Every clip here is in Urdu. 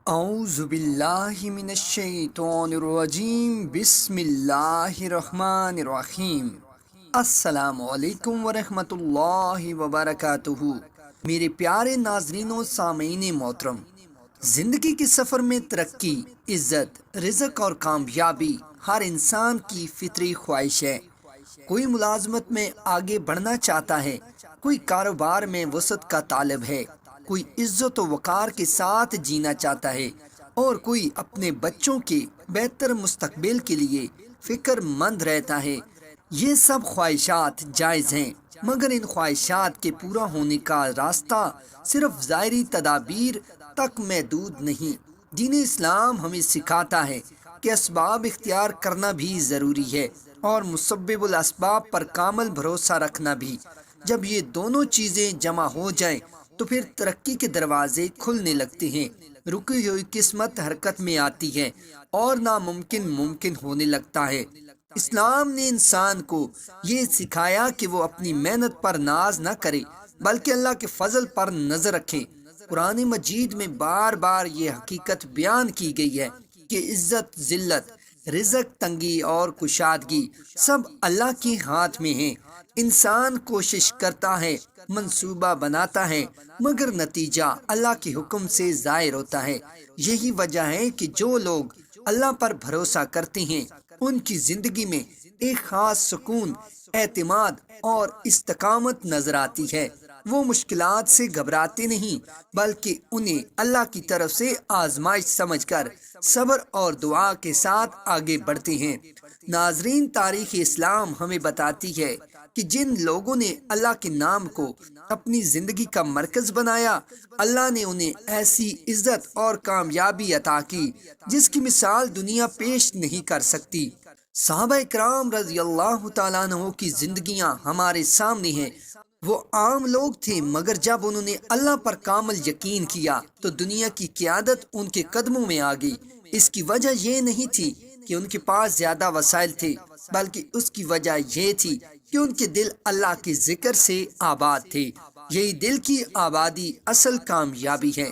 اعوذ باللہ من الشیطان الرجیم بسم اللہ الرحمن الرحیم۔ السلام علیکم ورحمۃ اللہ وبرکاتہ۔ میرے پیارے ناظرین و سامعین محترم، زندگی کے سفر میں ترقی، عزت، رزق اور کامیابی ہر انسان کی فطری خواہش ہے۔ کوئی ملازمت میں آگے بڑھنا چاہتا ہے، کوئی کاروبار میں وسعت کا طالب ہے، کوئی عزت و وقار کے ساتھ جینا چاہتا ہے اور کوئی اپنے بچوں کے بہتر مستقبل کے لیے فکر مند رہتا ہے۔ یہ سب خواہشات جائز ہیں، مگر ان خواہشات کے پورا ہونے کا راستہ صرف ظاہری تدابیر تک محدود نہیں۔ دین اسلام ہمیں سکھاتا ہے کہ اسباب اختیار کرنا بھی ضروری ہے اور مسبب الاسباب پر کامل بھروسہ رکھنا بھی۔ جب یہ دونوں چیزیں جمع ہو جائیں تو پھر ترقی کے دروازے کھلنے لگتے ہیں، رکی ہوئی قسمت حرکت میں آتی ہے اور ناممکن ممکن ہونے لگتا ہے۔ اسلام نے انسان کو یہ سکھایا کہ وہ اپنی محنت پر ناز نہ کرے بلکہ اللہ کے فضل پر نظر رکھے۔ قرآن مجید میں بار بار یہ حقیقت بیان کی گئی ہے کہ عزت، ذلت، رزق تنگی اور کشادگی سب اللہ کے ہاتھ میں ہیں۔ انسان کوشش کرتا ہے، منصوبہ بناتا ہے، مگر نتیجہ اللہ کے حکم سے ظاہر ہوتا ہے۔ یہی وجہ ہے کہ جو لوگ اللہ پر بھروسہ کرتے ہیں ان کی زندگی میں ایک خاص سکون، اعتماد اور استقامت نظر آتی ہے۔ وہ مشکلات سے گھبراتے نہیں بلکہ انہیں اللہ کی طرف سے آزمائش سمجھ کر صبر اور دعا کے ساتھ آگے بڑھتے ہیں۔ ناظرین، تاریخ اسلام ہمیں بتاتی ہے کہ جن لوگوں نے اللہ کے نام کو اپنی زندگی کا مرکز بنایا، اللہ نے انہیں ایسی عزت اور کامیابی عطا کی جس کی مثال دنیا پیش نہیں کر سکتی۔ صحابہ اکرام رضی اللہ تعالیٰ عنہ کی زندگیاں ہمارے سامنے ہیں۔ وہ عام لوگ تھے، مگر جب انہوں نے اللہ پر کامل یقین کیا تو دنیا کی قیادت ان کے قدموں میں آ گئی۔ اس کی وجہ یہ نہیں تھی کہ ان کے پاس زیادہ وسائل تھے، بلکہ اس کی وجہ یہ تھی کہ ان کے دل اللہ کے ذکر سے آباد تھے۔ یہی دل کی آبادی اصل کامیابی ہے۔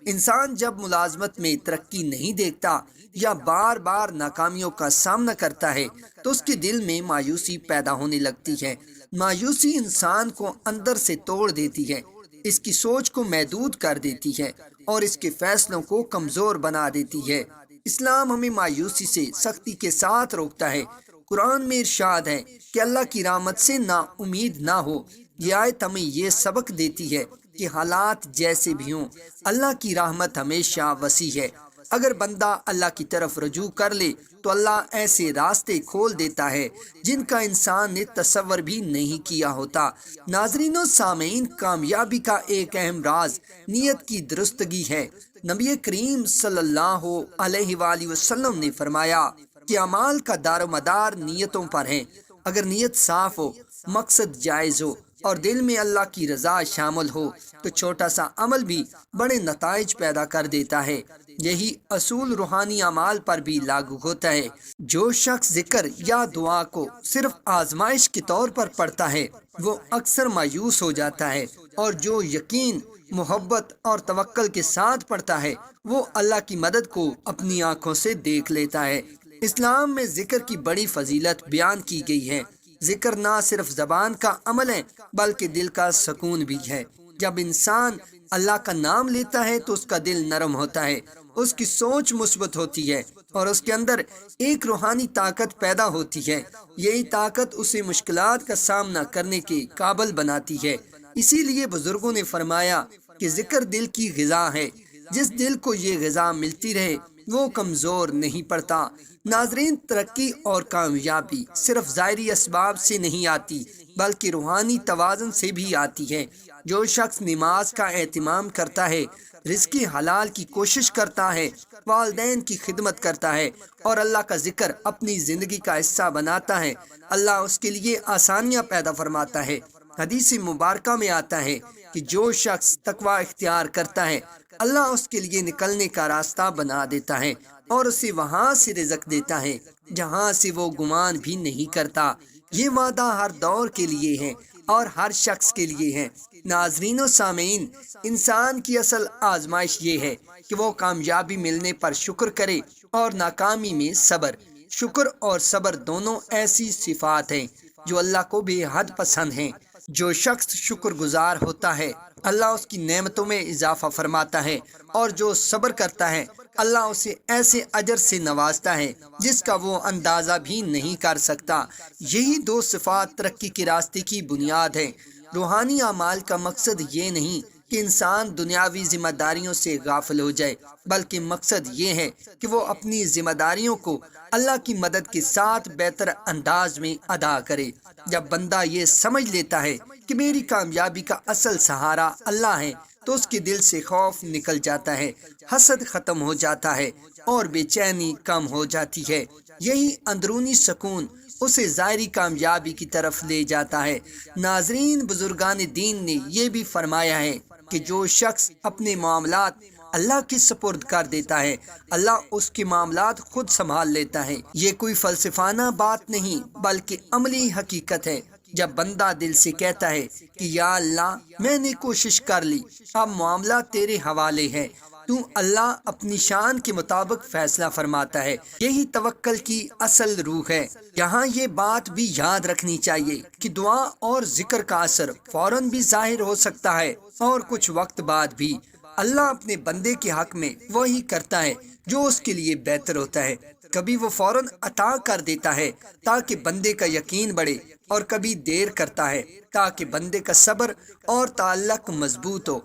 انسان جب ملازمت میں ترقی نہیں دیکھتا یا بار بار ناکامیوں کا سامنا کرتا ہے تو اس کے دل میں مایوسی پیدا ہونے لگتی ہے۔ مایوسی انسان کو اندر سے توڑ دیتی ہے، اس کی سوچ کو محدود کر دیتی ہے اور اس کے فیصلوں کو کمزور بنا دیتی ہے۔ اسلام ہمیں مایوسی سے سختی کے ساتھ روکتا ہے۔ قرآن میں ارشاد ہے کہ اللہ کی رحمت سے نا امید نہ ہو۔ یہ آیت ہمیں یہ سبق دیتی ہے کہ حالات جیسے بھی ہوں، اللہ کی رحمت ہمیشہ وسیع ہے۔ اگر بندہ اللہ کی طرف رجوع کر لے تو اللہ ایسے راستے کھول دیتا ہے جن کا انسان نے تصور بھی نہیں کیا ہوتا۔ ناظرین و سامعین، کامیابی کا ایک اہم راز نیت کی درستگی ہے۔ نبی کریم صلی اللہ علیہ وآلہ وسلم نے فرمایا کہ اعمال کا دار و مدار نیتوں پر ہے۔ اگر نیت صاف ہو، مقصد جائز ہو اور دل میں اللہ کی رضا شامل ہو تو چھوٹا سا عمل بھی بڑے نتائج پیدا کر دیتا ہے۔ یہی اصول روحانی اعمال پر بھی لاگو ہوتا ہے۔ جو شخص ذکر یا دعا کو صرف آزمائش کے طور پر پڑھتا ہے وہ اکثر مایوس ہو جاتا ہے، اور جو یقین، محبت اور توکل کے ساتھ پڑھتا ہے وہ اللہ کی مدد کو اپنی آنکھوں سے دیکھ لیتا ہے۔ اسلام میں ذکر کی بڑی فضیلت بیان کی گئی ہے۔ ذکر نہ صرف زبان کا عمل ہے بلکہ دل کا سکون بھی ہے۔ جب انسان اللہ کا نام لیتا ہے تو اس کا دل نرم ہوتا ہے، اس کی سوچ مثبت ہوتی ہے اور اس کے اندر ایک روحانی طاقت پیدا ہوتی ہے۔ یہی طاقت اسے مشکلات کا سامنا کرنے کے قابل بناتی ہے۔ اسی لیے بزرگوں نے فرمایا کہ ذکر دل کی غذا ہے، جس دل کو یہ غذا ملتی رہے وہ کمزور نہیں پڑتا۔ ناظرین، ترقی اور کامیابی صرف ظاہری اسباب سے نہیں آتی بلکہ روحانی توازن سے بھی آتی ہے۔ جو شخص نماز کا اہتمام کرتا ہے، رزق حلال کی کوشش کرتا ہے، والدین کی خدمت کرتا ہے اور اللہ کا ذکر اپنی زندگی کا حصہ بناتا ہے، اللہ اس کے لیے آسانیاں پیدا فرماتا ہے۔ حدیث مبارکہ میں آتا ہے کہ جو شخص تقوی اختیار کرتا ہے اللہ اس کے لیے نکلنے کا راستہ بنا دیتا ہے اور اسے وہاں سے رزق دیتا ہے جہاں سے وہ گمان بھی نہیں کرتا۔ یہ وعدہ ہر دور کے لیے ہے۔ اور ہر شخص کے لیے ہیں۔ ناظرین و سامعین، انسان کی اصل آزمائش یہ ہے کہ وہ کامیابی ملنے پر شکر کرے اور ناکامی میں صبر۔ شکر اور صبر دونوں ایسی صفات ہیں جو اللہ کو بے حد پسند ہیں۔ جو شخص شکر گزار ہوتا ہے اللہ اس کی نعمتوں میں اضافہ فرماتا ہے، اور جو صبر کرتا ہے اللہ اسے ایسے اجر سے نوازتا ہے جس کا وہ اندازہ بھی نہیں کر سکتا۔ یہی دو صفات ترقی کے راستے کی بنیاد ہے۔ روحانی اعمال کا مقصد یہ نہیں کہ انسان دنیاوی ذمہ داریوں سے غافل ہو جائے، بلکہ مقصد یہ ہے کہ وہ اپنی ذمہ داریوں کو اللہ کی مدد کے ساتھ بہتر انداز میں ادا کرے۔ جب بندہ یہ سمجھ لیتا ہے کہ میری کامیابی کا اصل سہارا اللہ ہے تو اس کے دل سے خوف نکل جاتا ہے، حسد ختم ہو جاتا ہے اور بے چینی کم ہو جاتی ہے۔ یہی اندرونی سکون اسے ظاہری کامیابی کی طرف لے جاتا ہے۔ ناظرین، بزرگان دین نے یہ بھی فرمایا ہے کہ جو شخص اپنے معاملات اللہ کے سپرد کر دیتا ہے اللہ اس کے معاملات خود سنبھال لیتا ہے۔ یہ کوئی فلسفانہ بات نہیں بلکہ عملی حقیقت ہے۔ جب بندہ دل سے کہتا ہے کہ یا اللہ میں نے کوشش کر لی، اب معاملہ تیرے حوالے ہے، تو اللہ اپنی شان کے مطابق فیصلہ فرماتا ہے۔ یہی توکل کی اصل روح ہے۔ یہاں یہ بات بھی یاد رکھنی چاہیے کہ دعا اور ذکر کا اثر فوراً بھی ظاہر ہو سکتا ہے اور کچھ وقت بعد بھی۔ اللہ اپنے بندے کے حق میں وہی کرتا ہے جو اس کے لیے بہتر ہوتا ہے۔ کبھی وہ فوراً عطا کر دیتا ہے تاکہ بندے کا یقین بڑھے، اور کبھی دیر کرتا ہے تاکہ بندے کا صبر اور تعلق مضبوط ہو۔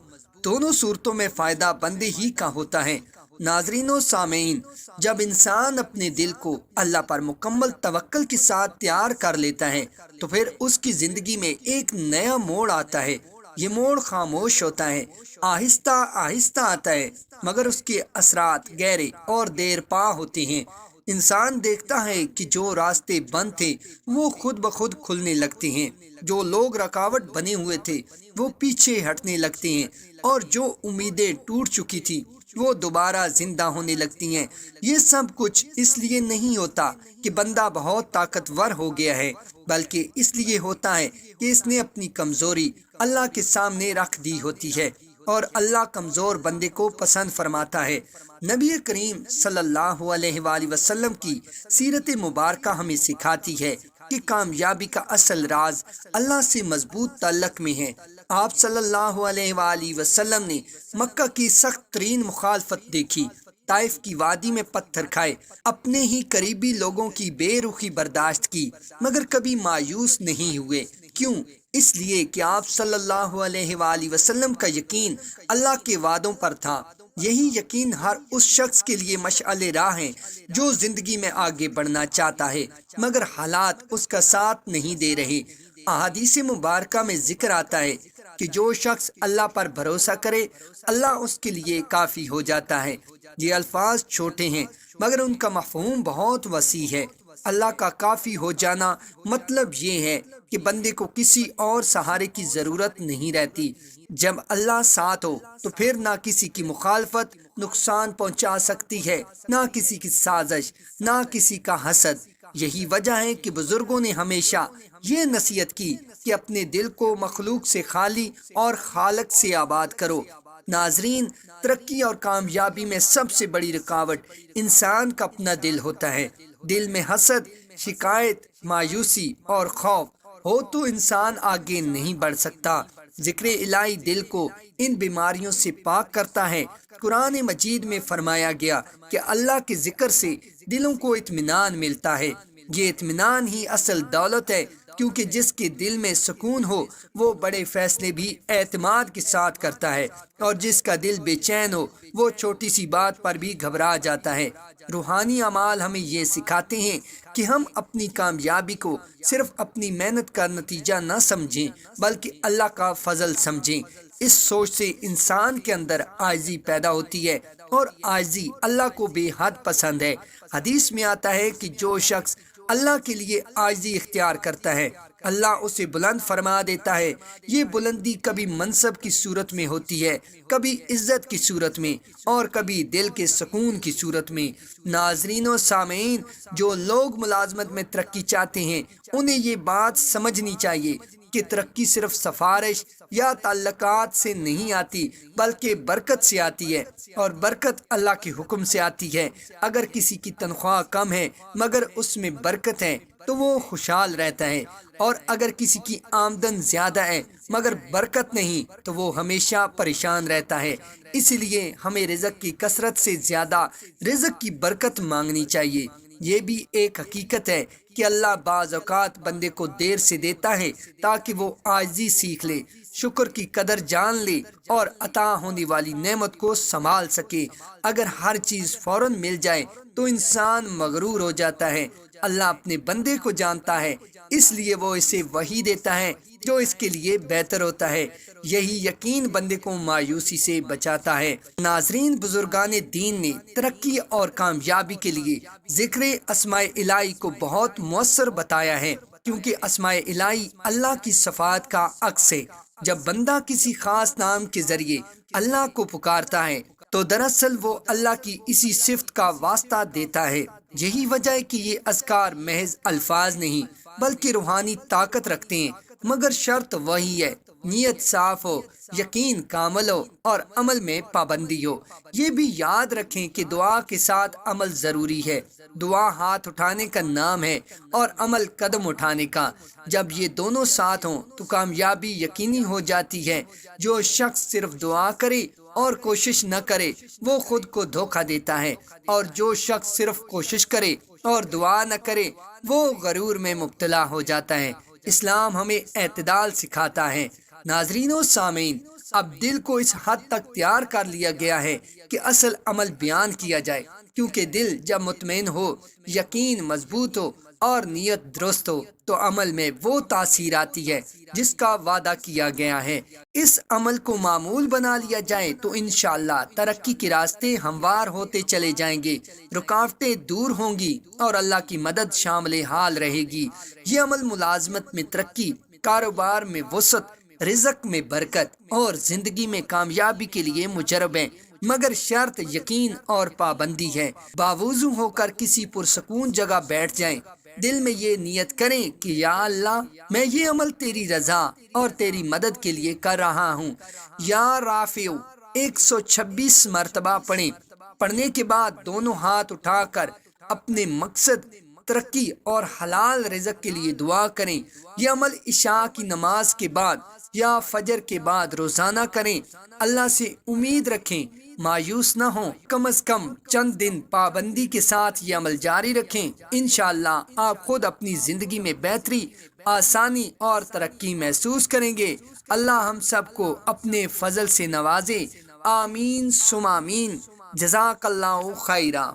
دونوں صورتوں میں فائدہ بندے ہی کا ہوتا ہے۔ ناظرین و سامعین، جب انسان اپنے دل کو اللہ پر مکمل توکل کے ساتھ تیار کر لیتا ہے تو پھر اس کی زندگی میں ایک نیا موڑ آتا ہے۔ یہ موڑ خاموش ہوتا ہے، آہستہ آہستہ آتا ہے، مگر اس کے اثرات گہرے اور دیر پا ہوتے ہیں۔ انسان دیکھتا ہے کہ جو راستے بند تھے وہ خود بخود کھلنے لگتے ہیں، جو لوگ رکاوٹ بنے ہوئے تھے وہ پیچھے ہٹنے لگتے ہیں، اور جو امیدیں ٹوٹ چکی تھی وہ دوبارہ زندہ ہونے لگتی ہیں۔ یہ سب کچھ اس لیے نہیں ہوتا کہ بندہ بہت طاقتور ہو گیا ہے، بلکہ اس لیے ہوتا ہے کہ اس نے اپنی کمزوری اللہ کے سامنے رکھ دی ہوتی ہے، اور اللہ کمزور بندے کو پسند فرماتا ہے۔ نبی کریم صلی اللہ علیہ وآلہ وسلم کی سیرت مبارکہ ہمیں سکھاتی ہے کہ کامیابی کا اصل راز اللہ سے مضبوط تعلق میں ہے۔ آپ صلی اللہ علیہ وآلہ وسلم نے مکہ کی سخت ترین مخالفت دیکھی، طائف کی وادی میں پتھر کھائے، اپنے ہی قریبی لوگوں کی بے رخی برداشت کی، مگر کبھی مایوس نہیں ہوئے۔ کیوں؟ اس لیے کہ آپ صلی اللہ علیہ وآلہ وسلم کا یقین اللہ کے وعدوں پر تھا۔ یہی یقین ہر اس شخص کے لیے مشعل راہ ہے جو زندگی میں آگے بڑھنا چاہتا ہے مگر حالات اس کا ساتھ نہیں دے رہے۔ احادیث مبارکہ میں ذکر آتا ہے کہ جو شخص اللہ پر بھروسہ کرے اللہ اس کے لیے کافی ہو جاتا ہے۔ یہ الفاظ چھوٹے ہیں مگر ان کا مفہوم بہت وسیع ہے۔ اللہ کا کافی ہو جانا مطلب یہ ہے کہ بندے کو کسی اور سہارے کی ضرورت نہیں رہتی۔ جب اللہ ساتھ ہو تو پھر نہ کسی کی مخالفت نقصان پہنچا سکتی ہے، نہ کسی کی سازش، نہ کسی کا حسد۔ یہی وجہ ہے کہ بزرگوں نے ہمیشہ یہ نصیحت کی کہ اپنے دل کو مخلوق سے خالی اور خالق سے آباد کرو۔ ناظرین، ترقی اور کامیابی میں سب سے بڑی رکاوٹ انسان کا اپنا دل ہوتا ہے۔ دل میں حسد، شکایت، مایوسی اور خوف ہو تو انسان آگے نہیں بڑھ سکتا۔ ذکر الہی دل کو ان بیماریوں سے پاک کرتا ہے۔ قرآن مجید میں فرمایا گیا کہ اللہ کے ذکر سے دلوں کو اطمینان ملتا ہے۔ یہ اطمینان ہی اصل دولت ہے، کیونکہ جس کے دل میں سکون ہو وہ بڑے فیصلے بھی اعتماد کے ساتھ کرتا ہے، اور جس کا دل بے چین ہو وہ چھوٹی سی بات پر بھی گھبرا جاتا ہے۔ روحانی اعمال ہمیں یہ سکھاتے ہیں کہ ہم اپنی کامیابی کو صرف اپنی محنت کا نتیجہ نہ سمجھیں بلکہ اللہ کا فضل سمجھیں۔ اس سوچ سے انسان کے اندر عاجزی پیدا ہوتی ہے، اور عاجزی اللہ کو بے حد پسند ہے۔ حدیث میں آتا ہے کہ جو شخص اللہ کے لیے عاجزی اختیار کرتا ہے اللہ اسے بلند فرما دیتا ہے۔ یہ بلندی کبھی منصب کی صورت میں ہوتی ہے، کبھی عزت کی صورت میں، اور کبھی دل کے سکون کی صورت میں۔ ناظرین و سامعین، جو لوگ ملازمت میں ترقی چاہتے ہیں انہیں یہ بات سمجھنی چاہیے کہ ترقی صرف سفارش یا تعلقات سے نہیں آتی بلکہ برکت سے آتی ہے، اور برکت اللہ کے حکم سے آتی ہے۔ اگر کسی کی تنخواہ کم ہے مگر اس میں برکت ہے تو وہ خوشحال رہتا ہے، اور اگر کسی کی آمدن زیادہ ہے مگر برکت نہیں تو وہ ہمیشہ پریشان رہتا ہے۔ اس لیے ہمیں رزق کی کثرت سے زیادہ رزق کی برکت مانگنی چاہیے۔ یہ بھی ایک حقیقت ہے کہ اللہ بعض اوقات بندے کو دیر سے دیتا ہے تاکہ وہ عاجزی سیکھ لے، شکر کی قدر جان لے اور عطا ہونے والی نعمت کو سنبھال سکے۔ اگر ہر چیز فوراً مل جائے تو انسان مغرور ہو جاتا ہے۔ اللہ اپنے بندے کو جانتا ہے، اس لیے وہ اسے وہی دیتا ہے جو اس کے لیے بہتر ہوتا ہے۔ یہی یقین بندے کو مایوسی سے بچاتا ہے۔ ناظرین، بزرگان دین نے ترقی اور کامیابی کے لیے ذکر اسماء الہی کو بہت مؤثر بتایا ہے، کیونکہ اسماء الہی اللہ کی صفات کا عکس ہے۔ جب بندہ کسی خاص نام کے ذریعے اللہ کو پکارتا ہے تو دراصل وہ اللہ کی اسی صفت کا واسطہ دیتا ہے۔ یہی وجہ ہے کہ یہ اذکار محض الفاظ نہیں بلکہ روحانی طاقت رکھتے ہیں، مگر شرط وہی ہے، نیت صاف ہو، یقین کامل ہو اور عمل میں پابندی ہو۔ یہ بھی یاد رکھیں کہ دعا کے ساتھ عمل ضروری ہے۔ دعا ہاتھ اٹھانے کا نام ہے اور عمل قدم اٹھانے کا۔ جب یہ دونوں ساتھ ہوں تو کامیابی یقینی ہو جاتی ہے۔ جو شخص صرف دعا کرے اور کوشش نہ کرے وہ خود کو دھوکہ دیتا ہے، اور جو شخص صرف کوشش کرے اور دعا نہ کرے وہ غرور میں مبتلا ہو جاتا ہے۔ اسلام ہمیں اعتدال سکھاتا ہے۔ ناظرین و سامعین، اب دل کو اس حد تک تیار کر لیا گیا ہے کہ اصل عمل بیان کیا جائے، کیونکہ دل جب مطمئن ہو، یقین مضبوط ہو اور نیت درست ہو تو عمل میں وہ تاثیر آتی ہے جس کا وعدہ کیا گیا ہے۔ اس عمل کو معمول بنا لیا جائے تو انشاءاللہ ترقی کے راستے ہموار ہوتے چلے جائیں گے، رکاوٹیں دور ہوں گی اور اللہ کی مدد شامل حال رہے گی۔ یہ عمل ملازمت میں ترقی، کاروبار میں وسعت، رزق میں برکت اور زندگی میں کامیابی کے لیے مجرب ہیں، مگر شرط یقین اور پابندی ہے۔ باوضو ہو کر کسی پرسکون جگہ بیٹھ جائیں، دل میں یہ نیت کریں کہ یا اللہ، میں یہ عمل تیری رضا اور تیری مدد کے لیے کر رہا ہوں۔ یا رافع 126 مرتبہ پڑھیں۔ پڑھنے کے بعد دونوں ہاتھ اٹھا کر اپنے مقصد، ترقی اور حلال رزق کے لیے دعا کریں۔ یہ عمل عشاء کی نماز کے بعد یا فجر کے بعد روزانہ کریں۔ اللہ سے امید رکھیں، مایوس نہ ہوں، کم از کم چند دن پابندی کے ساتھ یہ عمل جاری رکھیں۔ انشاءاللہ آپ خود اپنی زندگی میں بہتری، آسانی اور ترقی محسوس کریں گے۔ اللہ ہم سب کو اپنے فضل سے نوازے، آمین ثم آمین۔ جزاک اللہ خیرہ۔